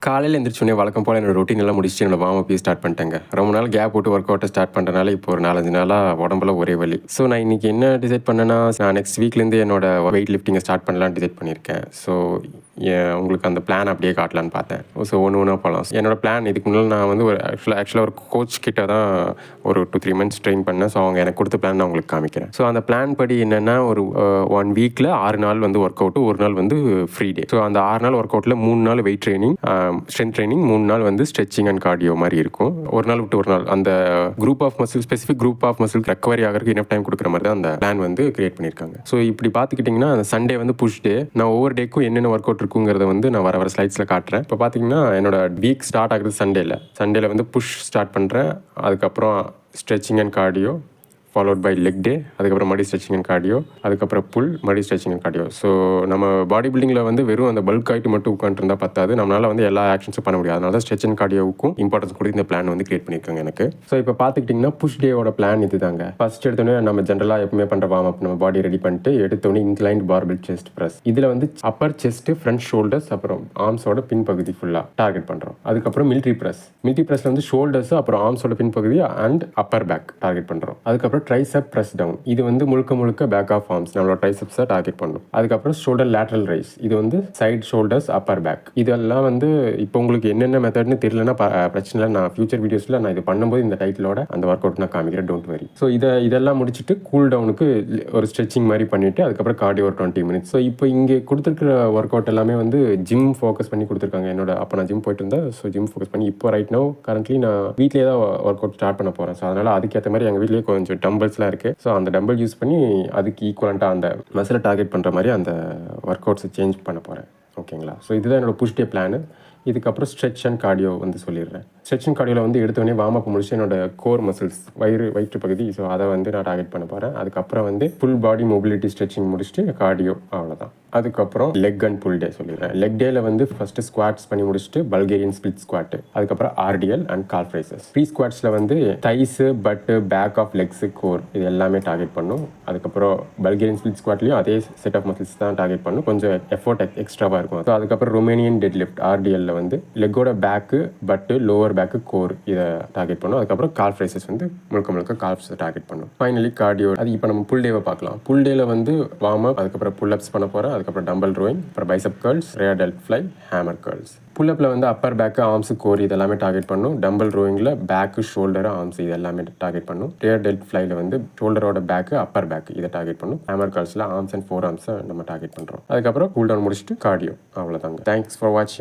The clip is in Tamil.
காலையில் எழுந்திரிச்சோடனே வழக்கம் போல் என்னோட ரொட்டீன் எல்லாம் முடிச்சுட்டு என்னோட வார்ம் அப் ஸ்டார்ட் பண்ணிட்டேங்க. ரொம்ப நாள் கேப் விட்டு ஒர்க் அவுட்டை ஸ்டார்ட் பண்ணுறனால இப்போ ஒரு 4-5 நாளாக உடம்புல ஒரே வலி. ஸோ நான் இன்றைக்கி என்ன டிசைட் பண்ணேன்னா, நான் நெக்ஸ்ட் வீக்லேருந்து என்னோட வெயிட் லிஃப்டிங்கை ஸ்டார்ட் பண்ணலான்னு டிசைட் பண்ணியிருக்கேன். ஸோ உங்களுக்கு அந்த பிளான் அப்படியே காட்டலான்னு பார்த்தேன். ஸோ ஒன்று போகலாம். என்னோட பிளான் இதுக்கு முன்னால் நான் வந்து ஒரு ஆக்சுவலாக ஒரு கோச் கிட்ட தான் ஒரு 2-3 மந்த்ஸ் ட்ரெயின் பண்ணேன். ஸோ அவங்க எனக்கு கொடுத்த பிளான் நான் உங்களுக்கு காமிக்கிறேன். ஸோ அந்த பிளான் படி என்னென்னா, ஒரு 1 வீக்கில் 6 நாள் வந்து ஒர்க் அவுட்டு, 1 நாள் வந்து ஃப்ரீ டே. ஸோ அந்த 6 நாள் ஒர்க் அவுட்டில் 3 நாள் வெயிட் ட்ரைனிங், ஸ்ட்ரென்த் ட்ரைனிங், 3 நாள் வந்து ஸ்ட்ரெச்சிங் அண்ட் கார்டியோ மாதிரி இருக்கும். ஒரு நாள் விட்டு ஒரு நாள் அந்த group of muscle, specific group of muscle recovery ஆகிறதுக்கு இனஃப் டைம் கொடுக்குற மாதிரி தான் அந்த பிளான் வந்து கிரியேட் பண்ணியிருக்காங்க. ஸோ இப்படி பார்த்துக்கிட்டிங்கன்னா, அந்த சண்டே வந்து புஷ் டே. நான் ஒவ்வொரு டேக்கும் என்னென்ன ஒர்க் அவுட் இருக்குங்கிறத வந்து நான் வர ஸ்லைட்ஸில் காட்டுறேன். இப்போ பார்த்தீங்கன்னா, என்னோட வீக் ஸ்டார்ட் ஆகுது சண்டேல வந்து புஷ் ஸ்டார்ட் பண்ணுறேன். அதுக்கப்புறம் stretching and cardio followed by leg day, அதுக்கப்புறம் மறுபடியும் ஸ்ட்ரெச்சிங் அண்ட் கார்டியோ, அதுக்கப்புறம் புல், மறுபடியும் ஸ்ட்ரெச்சிங் அண்ட் கார்டியோ. ஸோ நம்ம பாடி பில்டிங்கில் வந்து வெறும் அந்த பல்க் ஆகிட்டு மட்டும் உட்காந்துருந்தா பத்தாது, நம்மளால் வந்து எல்லா ஆக்ஷன்ஸும் பண்ண முடியாது. அதனால தான் ஸ்ட்ரெச் அண்ட் கார்டியோவுக்கும் இம்பார்ட்டன்ஸ் கொடுத்து இந்த பிளான் வந்து கிரியேட் பண்ணியிருக்காங்க எனக்கு. ஸோ இப்போ பார்த்துக்கிட்டிங்கன்னா, புஷ் டேவோட பிளான் இது தாங்க. ஃபஸ்ட் எடுத்தோடனே நம்ம ஜென்ரலாக எப்பவுமே பண்ணுற வார்ம் அப், நம்ம பாடி ரெடி பண்ணிட்டு எடுத்தோடனே இன்க்ளைன்ட் பார்பிள் செஸ்ட் ப்ரெஸ். இதில் வந்து அப்பர் செஸ்ட்டு, ஃப்ரண்ட் ஷோல்டர்ஸ், அப்புறம் ஆர்ம்ஸோட பின்பகுதி ஃபுல்லாக டார்கெட் பண்ணுறோம். அதுக்கப்புறம் மிலிட்ரி ப்ரெஸ்ஸில் வந்து ஷோல்டர்ஸ், அப்புறம் ஆர்ம்ஸோட பின்பகுதி அண்ட் அப்பர் பேக் டார்கெட் பண்ணுறோம். அதுக்கப்புறம் ட்ரைசெப் ப்ரெஸ் டவுன், இது வந்து முழுக்க பேக் ஆஃப் ஆர்ம்ஸ், நம்மளோட ட்ரைசெப்ஸை டார்கெட் பண்ணும். அதுக்கப்புறம் ஷோல்டர் லேட்டரல் ரைஸ், இது வந்து சைட் ஷோல்டர்ஸ், அப்பர் பேக். இதெல்லாம் வந்து இப்போ உங்களுக்கு என்னென்ன மெத்தட்னு தெரியலன்னா பிரச்சனை இல்லை, நான் ஃபியூச்சர் வீடியோஸில் நான் இது பண்ணும்போது இந்த டைட்டிலோட அந்த ஒர்க் அவுட் நான் காமிக்கிறேன், டோன்ட் வரி. ஸோ இதெல்லாம் முடிச்சுட்டு கூல் டவுனுக்கு ஒரு ஸ்ட்ரெச்சிங் மாதிரி பண்ணிவிட்டு அதுக்கப்புறம் கார்டியோ ஒரு 20 மினிட்ஸ். ஸோ இப்போ இங்கே கொடுத்துருக்கிற ஒர்க் அவுட் எல்லாமே வந்து ஜிம் ஃபோக்கஸ் பண்ணி கொடுத்துருக்காங்க. அப்போ நான் ஜிம் போயிட்டு இருந்தேன். ஸோ ஜிம் ஃபோக்கஸ் பண்ணி இப்போ ரைட் நோ கரண்ட்லி நான் வீட்லேயே தான் ஒர்க் அவுட் ஸ்டார்ட் பண்ண போகிறேன். ஸோ அதனால் அதுக்கேற்ற மாதிரி எங்கள் வீட்லேயே கொஞ்சம் டம்பிள்ஸ்லாம் இருக்குது. ஸோ அந்த டம்பிள் யூஸ் பண்ணி அதுக்கு ஈக்குவலண்ட்டாக அந்த மசிலை டார்கெட் பண்ணுற மாதிரி அந்த ஒர்க் அவுட்ஸை சேஞ்ச் பண்ண போகிறேன். ஓகேங்களா? ஸோ இதுதான் என்னோட புஷ் டே பிளானு. இதுக்கப்புறம் ஸ்ட்ரெச் அண்ட் கார்டியோ வந்து சொல்லிடுறேன். ஸ்ட்ரெச் அண்ட் கார்டியோவில் வந்து எடுத்தோடனே வார்ம் அப் முடிச்சு என்னோட கோர் மசில்ஸ், வயிற்று பகுதி, ஸோ அதை வந்து நான் டார்கெட் பண்ண போகிறேன். அதுக்கப்புறம் வந்து ஃபுல் பாடி மொபிலிட்டி ஸ்ட்ரெச்சிங் முடிச்சுட்டு கார்டியோ, அவ்வளோதான். அதுக்கப்புறம் லெக் அண்ட் புல் டே சொல்லிடுறேன். லெக் டேல வந்து ஃபஸ்ட்டு ஸ்குவாட்ஸ் பண்ணி முடிச்சுட்டு பல்கேரியன் ஸ்பிளிட் ஸ்குவாட், அதுக்கப்புறம் RDL and calf raises. Free ஸ்குவாட்ஸில் வந்து தைஸு, பட்டு, பேக் ஆஃப் லெக்ஸு, கோர், இது எல்லாமே டார்கெட் பண்ணும். அதுக்கப்புறம் பல்கேரியன் ஸ்பிளிட் ஸ்குவாட்லேயும் அதே செட் ஆஃப் மசில்ஸ் தான் டார்கெட் பண்ணும், கொஞ்சம் எஃபோர்ட் எக்ஸ்ட்ராவாக இருக்கும். ஸோ அதுக்கப்புறம் ரொமேனியன் டெட் லிஃப்ட், ஆர்டிஎல்ல வந்து லெக்கோட பேக்கு, பட்டு, லோவர் பேக்கு, கோர், இதை டார்கெட் பண்ணும். அதுக்கப்புறம் கால்ஃப் ரைசஸ் வந்து முழுக்க கால்ஃப்ஸை டார்கெட் பண்ணும். Finally cardio. அது இப்போ நம்ம புல் டேவை பார்க்கலாம். புல் டேல வந்து வார்ம் அப், அதுக்கப்புறம் புல் அப்ஸ் பண்ண போகிறேன், அதுக்கப்புறம் டம்பல் ரோயிங், அப்புறம் bicep curls, rear delt fly, hammer curls. புல்லப்பில் வந்து அப்பர் பேக்கு, ஆர்ம்ஸு, கோர், இது எல்லாமே டார்கெட் பண்ணும். டம்பல் ரோயிங்கில் பேக்கு, ஷோல்டர், ஆர்ம்ஸ், இது எல்லாமே டார்கெட் பண்ணும். ரேர் டெல்ட் ஃப்ளைல வந்து ஷோல்டரோட பேக்கு, அப்பர் பேக், இதை டார்கெட் பண்ணும். ஹேமர் கர்ல்ஸில் ஆர்ம்ஸ் அண்ட் 4 ஆர்ம்ஸை நம்ம டார்கெட் பண்ணுறோம். அதுக்கப்புறம் கூல் டவுன் முடிச்சுட்டு கார்டியோ, அவ்வளோதாங்க. தேங்க்ஸ் ஃபார் வாட்சிங்.